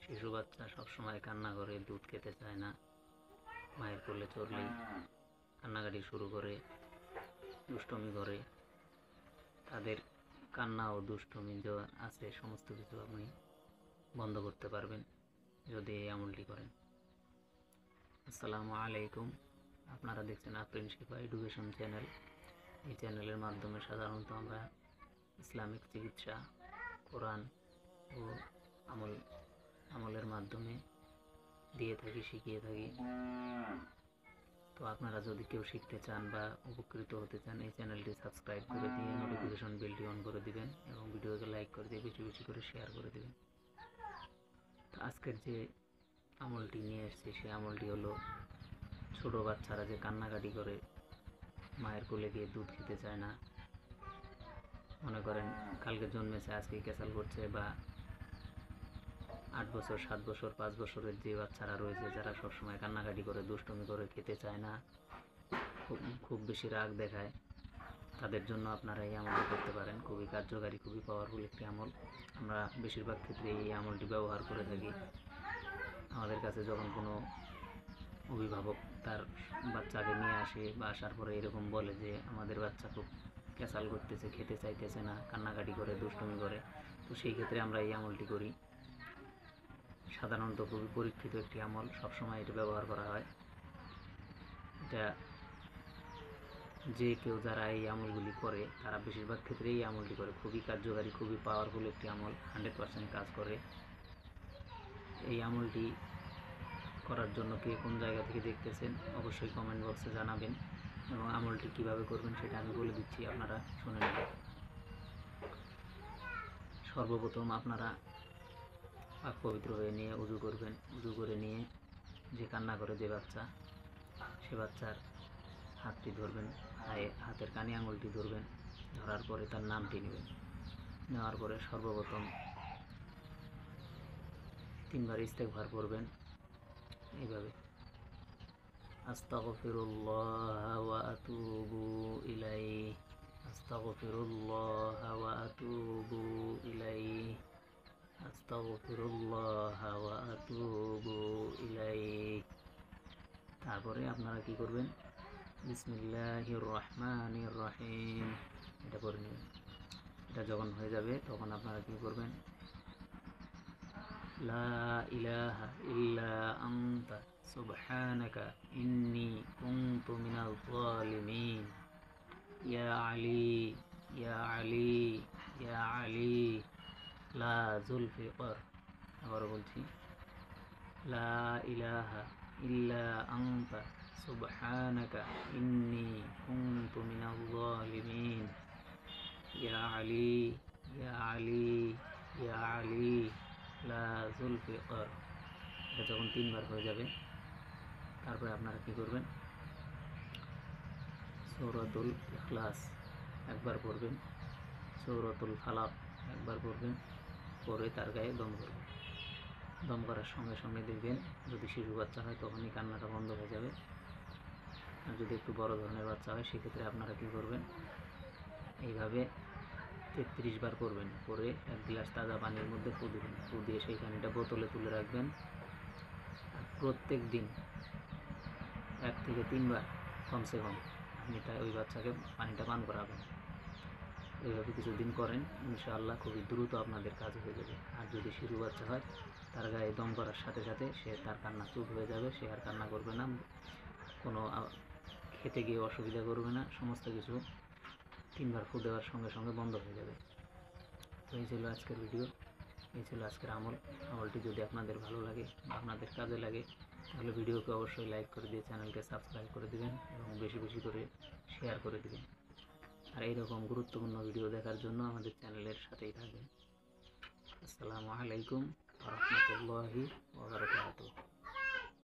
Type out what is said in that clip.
শিশু বাচ্চা সবসময় কান্না করে, দুধ খেতে চায় না, মায়ের কোলে চড়লেই কান্নাকাটি শুরু করে, দুষ্টমি করে। তাদের কান্না ও দুষ্টমি যা আছে সমস্ত কিছু আপনি বন্ধ করতে পারবেন যদি এই আমলটি করেন। আসসালামু আলাইকুম, আপনারা দেখছেন আফরিন শিফা এডুকেশন চ্যানেল। এই চ্যানেলের মাধ্যমে সাধারণত আমরা ইসলামিক চিকিৎসা, কোরআন ও আমলের মাধ্যমে দিয়ে থাকি, শিখিয়ে থাকি। তো আপনারা যদি কেউ শিখতে চান বা উপকৃত হতে চান, এই চ্যানেলটি সাবস্ক্রাইব করে দিয়ে নোটিফিকেশন বেলটি অন করে দিবেন এবং ভিডিওকে লাইক করে দিয়ে বেশি বেশি করে শেয়ার করে দিবেন। তো আজকের যে আমলটি নিয়ে এসেছি সেই আমলটি হলো ছোট বাচ্চারা যে কান্নাকাটি করে, মায়ের কোলে গিয়ে দুধ খেতে চায় না, মনে করেন কালকে জন্মেছে আজকে ক্যাসাল করছে, বা 8 বছর 7 বছর 5 বছরের যে বাচ্চারা রয়েছে যারা সবসময় কান্নাকাটি করে, দুষ্টমি করে, খেতে চায় না, খুব বেশি রাগ দেখায়, তাদের জন্য আপনারা এই আমলটি করতে পারেন। খুবই কার্যকারী, খুবই পাওয়ারফুল একটি আমল। আমরা বেশিরভাগ ক্ষেত্রে এই আমলটি ব্যবহার করে থাকি। আমাদের কাছে যখন কোনো অভিভাবক তার বাচ্চাকে নিয়ে আসে বা আসার পরে এরকম বলে যে আমাদের বাচ্চা খুব ক্যাসাল করতেছে, খেতে চাইতেছে না, কান্নাকাটি করে, দুষ্টমি করে, তো সেই ক্ষেত্রে আমরা এই আমলটি করি। সাধারণত খুবই পরীক্ষিত একটি আমল, সবসময় এটা ব্যবহার করা হয়। এটা যে কেউ যারা এই আমলগুলি করে তারা বেশিরভাগ ক্ষেত্রে এই আমলটি করে। খুবই কার্যকারী, খুবই পাওয়ারফুল একটি আমল, 100% কাজ করে। এই আমলটি করার জন্য কে কোন জায়গা থেকে দেখতেছেন অবশ্যই কমেন্ট বক্সে জানাবেন, এবং আমলটি কিভাবে করবেন সেটা আমি বলে দিচ্ছি, আপনারা শুনে নেবেন। সর্বপ্রথম আপনারা পাক পবিত্র হয়ে নিয়ে উজু করবেন। উজু করে নিয়ে যে কান্না করে যে বাচ্চা, সে বাচ্চার হাতটি ধরবেন, হাতের কানি আঙুলটি ধরবেন। ধরার পরে তার নামটি নেবেন। নেওয়ার পরে সর্বপ্রথম 3 বার ইস্তেগফার করবেন এইভাবে: আস্তাগফিরুল্লাহ ওয়া আতুবু ইলাইহি, আস্তাগফিরুল্লাহ ওয়া আতুবু ইলাইহি, আস্তাগফিরুল্লাহ ওয়া আতুবু ইলাইহি। তারপরে আপনারা কি করবেন? বিসমিল্লাহির রহমানির রহিম, এটা করে নেবেন। এটা যখন হয়ে যাবে তখন আপনারা কি করবেন? লা ইলাহা ইল্লা আনতা সুবহানাকা ইন্নী কুনতু মিনাল যালিমিন, ইয়া আলী ইয়া আলী ইয়া আলী লা যুলফিকার। আবার বলছি, লা ইলাহা ইল্লা আনতা সুবহানাকা ইন্নী কুনতু মিনাল যালিমিন, ইয়া আলী ইয়া আলী ইয়া আলী লা যুলফিকার। এটা যখন 3 বার হয়ে যাবে তারপরে আপনারা কি করবেন? সূরাতুল ইখলাস একবার পড়বেন, সূরাতুল ফালাক একবার পড়বেন, পরে তার গায়ে দম করবেন। দম করার সঙ্গে সঙ্গে দেখবেন যদি শিশু বাচ্চা হয় তখনই কান্নাটা বন্ধ হয়ে যাবে। আর যদি একটু বড় ধরনের বাচ্চা হয় সেক্ষেত্রে আপনারা কি করবেন? এইভাবে 33 বার করবেন। করে 1 গ্লাস তাজা পানির মধ্যে ফু দিবেন। ফু দিয়ে সেই পানিটা বোতলে তুলে রাখবেন। আর প্রত্যেক দিন 1 থেকে 3 বার কমসে কম আপনি ওই বাচ্চাকে পানিটা পান করাবেন। এইভাবে কিছুদিন করেন, ইনশাআল্লাহ খুবই দ্রুত আপনাদের কাজ হয়ে যাবে। আর যদি শিশু বাচ্চা হয় তার গায়ে দম করার সাথে সাথে সে তার কান্না চুপ হয়ে যাবে, সে আর কান্না করবে না, কোনো খেতে গিয়ে অসুবিধা করবে না, সমস্ত কিছু 3 বার ফু দেওয়ার সঙ্গে সঙ্গে বন্ধ হয়ে যাবে। তো এই ছিল আজকের ভিডিও, এই ছিল আজকের আমলটি যদি আপনাদের ভালো লাগে বা আপনাদের কাজে লাগে তাহলে ভিডিওকে অবশ্যই লাইক করে দিয়ে চ্যানেলকে সাবস্ক্রাইব করে দিবেন এবং বেশি বেশি করে শেয়ার করে দিবেন। আর এইরকম গুরুত্বপূর্ণ ভিডিও দেখার জন্য আমাদের চ্যানেলের সাথেই থাকবেন। আসসালামু আলাইকুম ওয়া রাহমাতুল্লাহি ওয়া বারাকাতুহু।